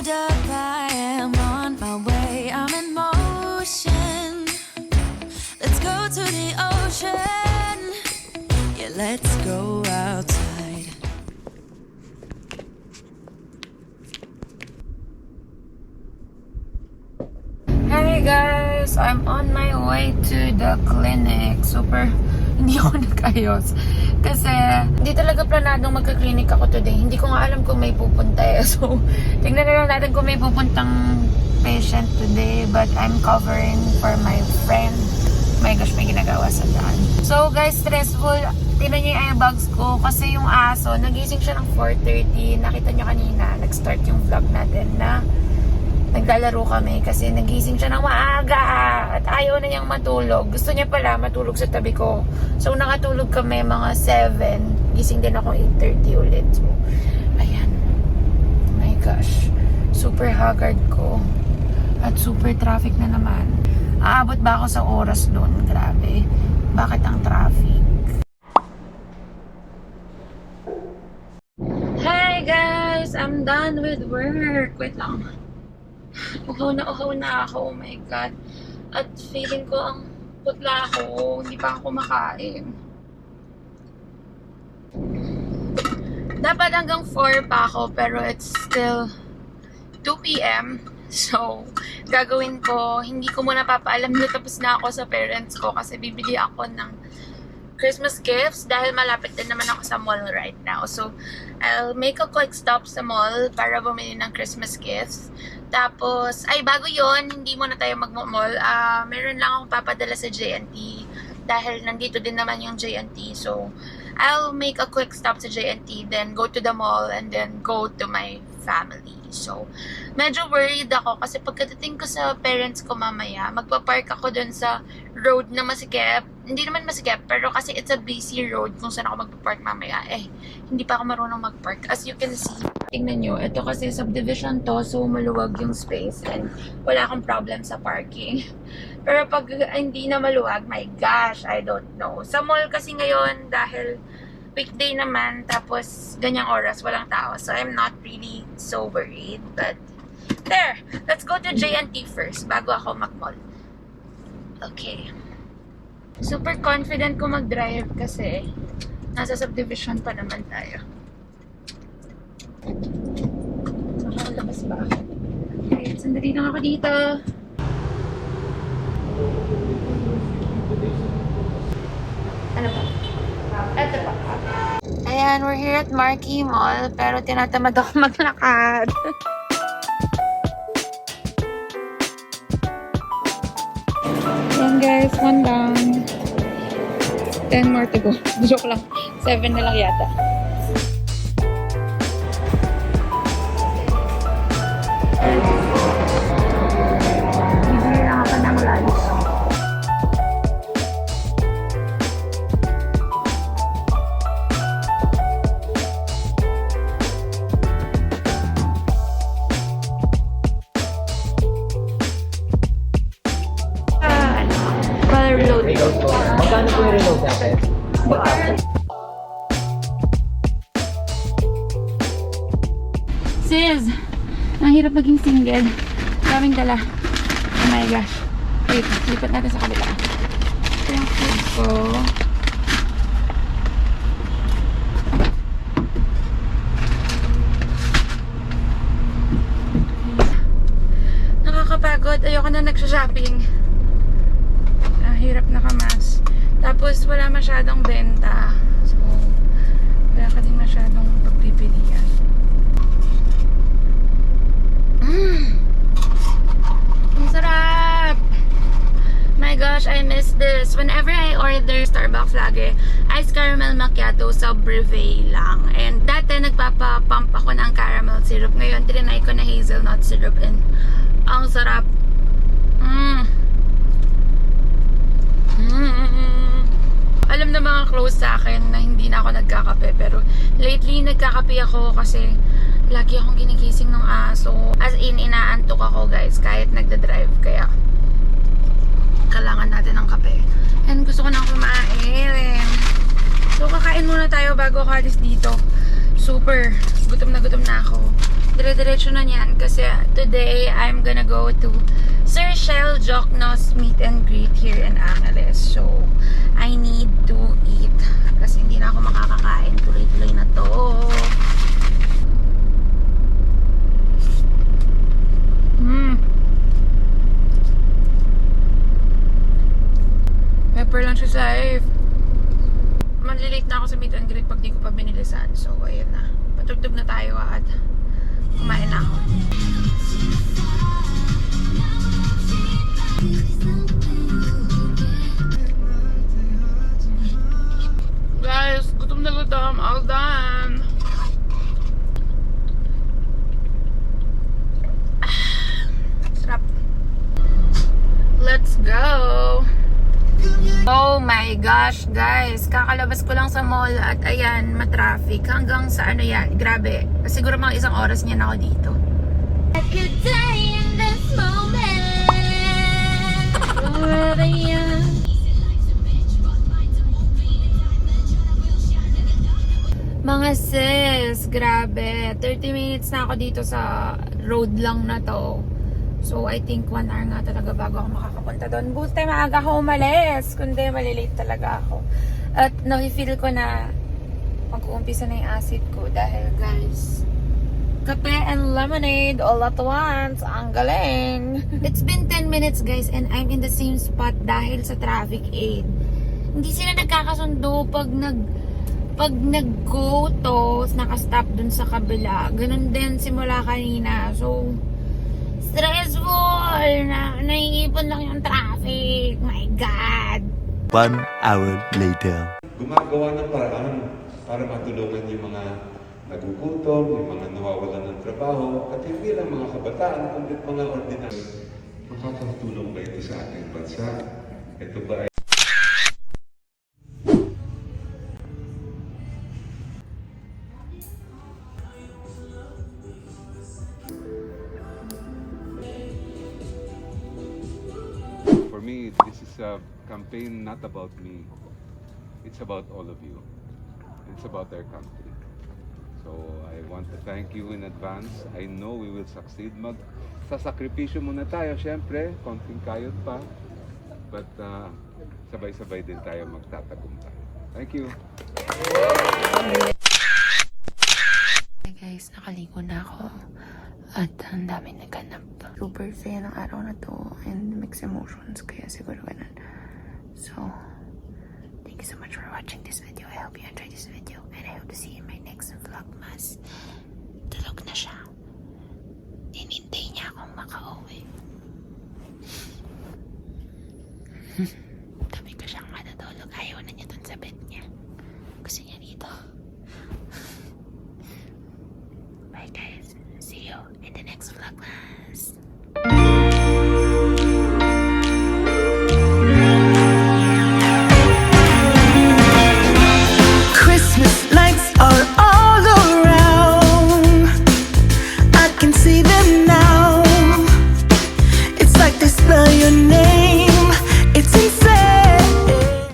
hold up, I am on my way. I'm in motion. Let's go to the ocean. Yeah, let's go outside. Hi guys! I'm on my way to the clinic. Super, hindi ako nag-ayos. Kasi, hindi talaga planadong magka-clinic ako today. Hindi ko nga alam kung may pupunta eh. So, tingnan na lang natin kung may pupuntang patient today. But I'm covering for my friend. My gosh, may ginagawa sa daan. So guys, stressful. Tingnan niyo yung eyebags ko. Kasi yung aso, nagising siya ng 4:30. Nakita niyo kanina, nag-start yung vlog natin na naglalaro kami kasi nagising siya ng maaga at ayaw na niyang matulog. Gusto niya pala matulog sa tabi ko. So nakatulog kami mga 7. Gising din ako 8:30 ulit. So, ayan. Oh my gosh. Super haggard ko. At super traffic na naman. Aabot ba ako sa oras doon? Grabe. Bakit ang traffic? Hi guys! I'm done with work. Wait lang. Uhaw na ako, oh my god. At feeling ko ang putla ako, hindi pa ako kumakain. Dapat hanggang 4 pa ako, pero it's still 2 PM. So, gagawin ko, hindi ko muna papaalam na tapos na ako sa parents ko kasi bibili ako ng Christmas gifts dahil malapit din naman ako sa mall right now. So, I'll make a quick stop sa mall para bumili ng Christmas gifts. Tapos, ay bago yon, hindi muna tayo mag-mall. Meron lang akong papadala sa JNT dahil nandito din naman yung JNT. So, I'll make a quick stop sa JNT, then go to the mall, and then go to my family. So, medyo worried ako kasi pagkadating ko sa parents ko mamaya, magpa-park ako dun sa road na masikip. Hindi naman masikip, pero kasi it's a busy road kung saan ako magpa-park mamaya. Eh, hindi pa ako marunong mag-park. As you can see, tingnan nyo, ito kasi subdivision to, so maluwag yung space and wala akong problem sa parking. Pero pag hindi na maluwag, my gosh, I don't know. Sa mall kasi ngayon, dahil weekday naman, tapos ganyang oras, walang tao. So, I'm not really so worried. But, there! Let's go to JNT first, bago ako mag-mall. Okay. Super confident ko mag-drive kasi nasa subdivision pa naman tayo. Nakalabas ba? Okay, sandali lang ako dito. Ano ba? Ito pa. Ayan, we're here at Marquee Mall, pero tinatamad ako maglakad. Ayan guys, 1 down. 10 more to go. Joke lang. 7 na lang yata. Bibili lang ako ng lunch. Magkano po yung reload natin? Sis, ang hirap maging single. Daming dala. Oh my gosh. Wait, lipat natin sa kabila. Ito yung food ko. Nakakapagod. Ayoko na nagsha-shopping. Hirap na kamas. Tapos wala masyadong benta. So, wala ka din masyadong pagpipilian. Ang sarap! My gosh, I miss this. Whenever I order Starbucks lagi, ice caramel macchiato sa brevet lang. And dati nagpapapump ako ng caramel syrup. Ngayon, trinay ko na hazelnut syrup. And ang sarap. Alam na mga close sa akin na hindi na ako nagkakape, pero lately nagkakape ako kasi lagi akong ginigising ng aso. As in, inaantok ako guys kahit nagda-drive, kaya kailangan natin ng kape. And gusto ko nang kumain. So kakain muna tayo bago ako alis dito. Super gutom na ako. Dire-diretso na niyan kasi today I'm gonna go to Sir Chel Diokno's meet and greet here in Angeles. So, I need to eat kasi hindi na ako makakakain. Tuloy-tuloy na to. Pepper lang siya safe. Manlilate na ako sa meet and greet pag di ko pa binilisan. So, ayan na. Patugtog na tayo at kumain na ako. Guys, gutom na gutom. All done. Sarap. Let's go. Oh my gosh, guys. Kakalabas ko lang sa mall at ayan, matraffic. Hanggang sa ano yan, grabe. Siguro mga isang oras niyan ako dito. I could die in this moment. Forever young. Mga sis, grabe. 30 minutes na ako dito sa road lang na to. So, I think 1 hour nga talaga bago ako makakapunta doon. Buti maaga ako umalis. Kundi, malilate talaga ako. At nakifeel ko na mag-uumpisa na yung acid ko. Dahil, guys, kape and lemonade all at once. Ang galing! It's been 10 minutes, guys, and I'm in the same spot dahil sa traffic aid. Hindi sila nagkakasundo pag nag-go to, nakastop dun sa kabila. Ganun din simula kanina. So, stressful na naiipon lang yung traffic. My God! 1 hour later. Gumagawa ng paraan para matulungan yung mga nagugutom, yung mga nawawalan ng trabaho, at hindi lang mga kabataan, kundi mga ordinaryo. Makakatulong ba ito sa ating bansa? Ito ba ay For me, this is a campaign not about me. It's about all of you. It's about our country. So I want to thank you in advance. I know we will succeed. Sasakripisyo muna tayo, syempre. Konting kayod pa. But sabay-sabay din tayo magtatagumpay. Thank you. Hey guys, nakaligo na ako. At ang dami naganap. Super saya ng araw na to. And mixed emotions. Kaya siguro ganun. So, thank you so much for watching this video. I hope you enjoyed this video. And I hope to see you in my next vlogmas. Tulog na siya. Hinintay niya akong makauwi.